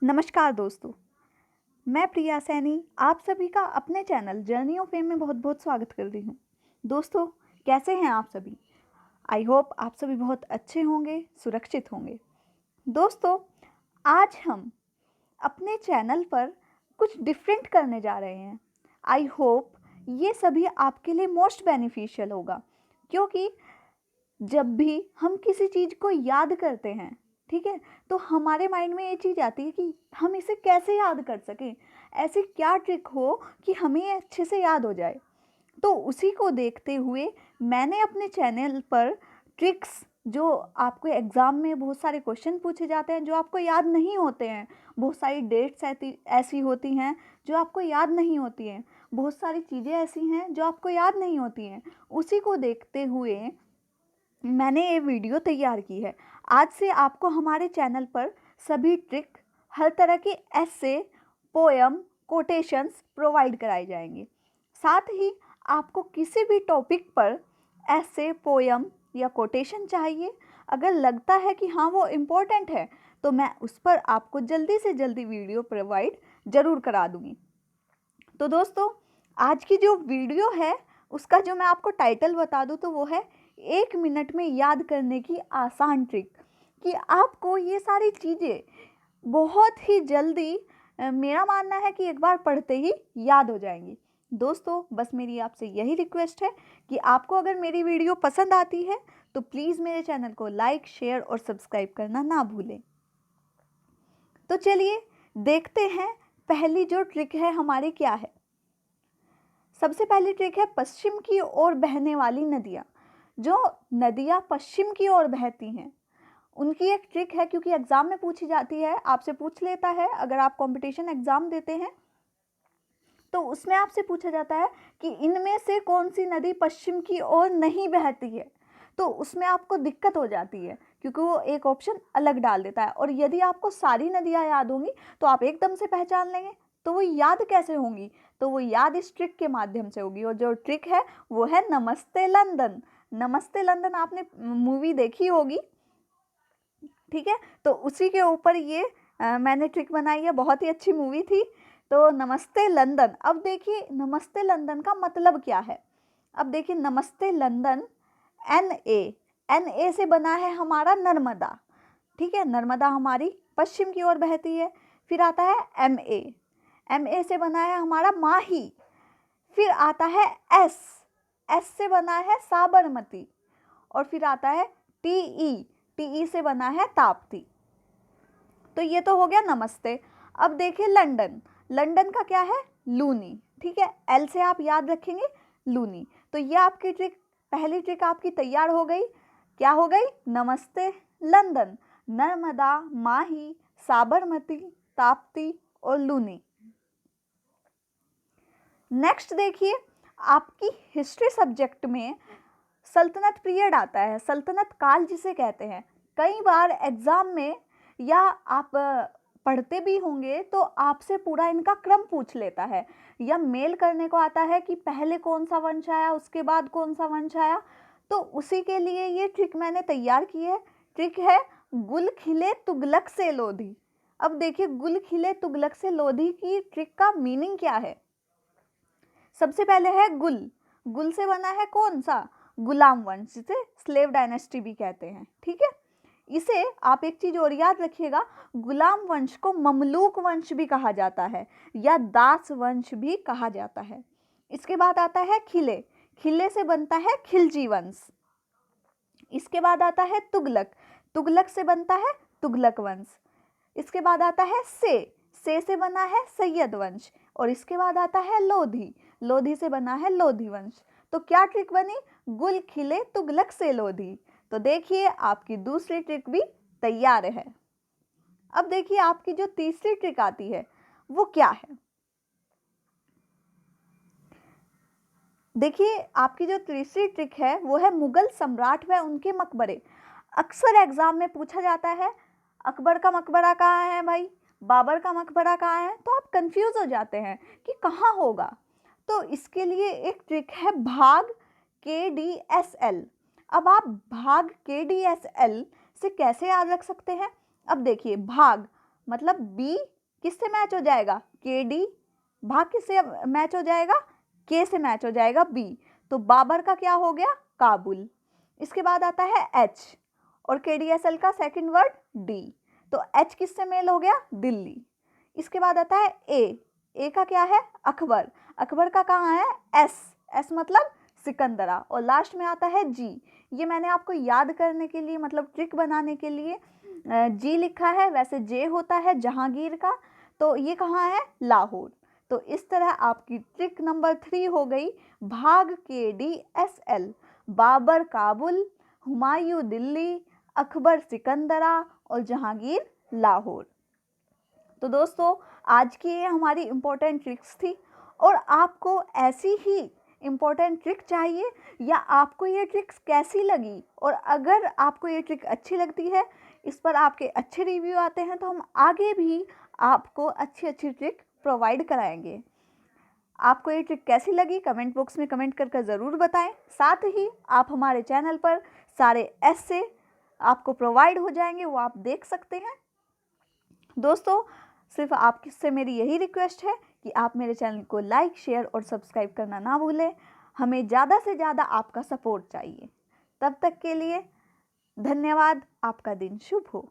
नमस्कार दोस्तों, मैं प्रिया सैनी आप सभी का अपने चैनल जर्नी ऑफ फेम में बहुत बहुत स्वागत कर रही हूँ। दोस्तों, कैसे हैं आप सभी? आई होप आप सभी बहुत अच्छे होंगे, सुरक्षित होंगे। दोस्तों, आज हम अपने चैनल पर कुछ डिफरेंट करने जा रहे हैं। आई होप ये सभी आपके लिए मोस्ट बेनिफिशियल होगा, क्योंकि जब भी हम किसी चीज़ को याद करते हैं, ठीक है, तो हमारे माइंड में ये चीज़ आती है कि हम इसे कैसे याद कर सकें, ऐसी क्या ट्रिक हो कि हमें ये अच्छे से याद हो जाए। तो उसी को देखते हुए मैंने अपने चैनल पर ट्रिक्स, जो आपको एग्ज़ाम में बहुत सारे क्वेश्चन पूछे जाते हैं जो आपको याद नहीं होते हैं, बहुत सारी डेट्स ऐसी होती हैं जो आपको याद नहीं होती हैं, बहुत सारी चीज़ें ऐसी हैं जो आपको याद नहीं होती हैं, उसी को देखते हुए मैंने ये वीडियो तैयार की है। आज से आपको हमारे चैनल पर सभी ट्रिक, हर तरह के ऐसे, पोयम, कोटेशंस प्रोवाइड कराए जाएंगे। साथ ही आपको किसी भी टॉपिक पर ऐसे, पोयम या कोटेशन चाहिए, अगर लगता है कि हाँ वो इम्पोर्टेंट है, तो मैं उस पर आपको जल्दी से जल्दी वीडियो प्रोवाइड ज़रूर करा दूँगी। तो दोस्तों, आज की जो वीडियो है उसका जो मैं आपको टाइटल बता दूं तो वो है 1 मिनट में याद करने की आसान ट्रिक। कि आपको ये सारी चीज़ें बहुत ही जल्दी, मेरा मानना है कि एक बार पढ़ते ही याद हो जाएंगी। दोस्तों, बस मेरी आपसे यही रिक्वेस्ट है कि आपको अगर मेरी वीडियो पसंद आती है तो प्लीज़ मेरे चैनल को लाइक, शेयर और सब्सक्राइब करना ना भूलें। तो चलिए देखते हैं पहली जो ट्रिक है हमारी क्या है। सबसे पहली ट्रिक है पश्चिम की ओर बहने वाली नदियाँ। जो नदियाँ पश्चिम की ओर बहती हैं उनकी एक ट्रिक है, क्योंकि एग्ज़ाम में पूछी जाती है, आपसे पूछ लेता है। अगर आप कंपटीशन एग्ज़ाम देते हैं तो उसमें आपसे पूछा जाता है कि इनमें से कौन सी नदी पश्चिम की ओर नहीं बहती है, तो उसमें आपको दिक्कत हो जाती है क्योंकि वो एक ऑप्शन अलग डाल देता है। और यदि आपको सारी नदियाँ याद होंगी तो आप एकदम से पहचान लेंगे, तो वो याद कैसे होंगी? तो वो याद इस ट्रिक के माध्यम से होगी, और जो ट्रिक है वो है नमस्ते लंदन। नमस्ते लंदन आपने मूवी देखी होगी, ठीक है, तो उसी के ऊपर ये मैंने ट्रिक बनाई है। बहुत ही अच्छी मूवी थी। तो नमस्ते लंदन, अब देखिए नमस्ते लंदन का मतलब क्या है। अब देखिए नमस्ते लंदन, एन ए से बना है हमारा नर्मदा, ठीक है, नर्मदा हमारी पश्चिम की ओर बहती है। फिर आता है एम ए से बना है हमारा माही। फिर आता है एस से बना है साबरमती। और फिर आता है टी ई से बना है ताप्ती। तो ये तो हो गया नमस्ते। अब देखिए लंदन, लंदन का क्या है? लूनी, ठीक है, एल से आप याद रखेंगे लूनी। तो ये आपकी ट्रिक, पहली ट्रिक आपकी तैयार हो गई। क्या हो गई? नमस्ते लंदन, नर्मदा, माही, साबरमती, ताप्ती और लूनी। नेक्स्ट देखिए, आपकी हिस्ट्री सब्जेक्ट में सल्तनत पीरियड आता है, सल्तनत काल जिसे कहते हैं। कई बार एग्ज़ाम में या आप पढ़ते भी होंगे तो आपसे पूरा इनका क्रम पूछ लेता है, या मेल करने को आता है कि पहले कौन सा वंश आया, उसके बाद कौन सा वंश आया। तो उसी के लिए ये ट्रिक मैंने तैयार की है। ट्रिक है गुल खिले तुगलक से लोधी। अब देखिए गुल खिले तुगलक से लोधी की ट्रिक का मीनिंग क्या है। सबसे पहले है गुल, गुल से बना है कौन सा? गुलाम वंश, जिसे स्लेव डायनेस्टी भी कहते हैं, ठीक है। इसे आप एक चीज और याद रखिएगा, गुलाम वंश को ममलूक वंश भी कहा जाता है या दास वंश भी कहा जाता है। इसके बाद आता है खिले, खिले से बनता है खिलजी वंश। इसके बाद आता है तुगलक, तुगलक से बनता है तुगलक वंश। इसके बाद आता है से बना है सैयद वंश। और इसके बाद आता है लोधी, लोधी से बना है लोधी वंश। तो क्या ट्रिक बनी? गुल खिले तुगलक से लोधी। तो देखिए आपकी दूसरी ट्रिक भी तैयार है। अब देखिए आपकी जो तीसरी ट्रिक आती है वो क्या है। देखिए आपकी जो तीसरी ट्रिक है वो है मुगल सम्राट व उनके मकबरे। अक्सर एग्जाम में पूछा जाता है अकबर का मकबरा कहाँ है भाई, बाबर का मकबरा कहाँ है, तो आप कंफ्यूज हो जाते हैं कि कहाँ होगा। तो इसके लिए एक ट्रिक है भाग KDSL। अब आप भाग KDSL से कैसे याद रख सकते हैं? अब देखिए भाग, मतलब बी किससे मैच हो जाएगा, के डी, भाग किससे मैच हो जाएगा, के से मैच हो जाएगा बी। तो बाबर का क्या हो गया, काबुल। इसके बाद आता है एच और के डी एस एल का सेकेंड वर्ड डी, तो एच किससे मेल हो गया, दिल्ली। इसके बाद आता है ए का क्या है, अकबर। अकबर का कहाँ है, एस मतलब सिकंदरा। और लास्ट में आता है जी। ये मैंने आपको याद करने के लिए, मतलब ट्रिक बनाने के लिए जी लिखा है, वैसे जे होता है जहांगीर का, तो ये कहाँ है, लाहौर। तो इस तरह आपकी ट्रिक नंबर 3 हो गई, भाग के D S L, Babur Kabul, Humayun Delhi, Akbar Sikandra और जहांगीर लाहौर। तो दोस्तों आज की ये हमारी इम्पोर्टेंट ट्रिक्स थी, और आपको ऐसी ही इम्पोर्टेंट ट्रिक चाहिए, या आपको ये ट्रिक्स कैसी लगी, और अगर आपको ये ट्रिक अच्छी लगती है, इस पर आपके अच्छे रिव्यू आते हैं, तो हम आगे भी आपको अच्छी अच्छी ट्रिक प्रोवाइड कराएंगे। आपको ये ट्रिक कैसी लगी कमेंट बॉक्स में कमेंट करके ज़रूर बताएं। साथ ही आप हमारे चैनल पर सारे ऐसे आपको प्रोवाइड हो जाएंगे, वो आप देख सकते हैं। दोस्तों सिर्फ आपसे मेरी यही रिक्वेस्ट है कि आप मेरे चैनल को लाइक, शेयर और सब्सक्राइब करना ना भूलें। हमें ज़्यादा से ज़्यादा आपका सपोर्ट चाहिए। तब तक के लिए धन्यवाद। आपका दिन शुभ हो।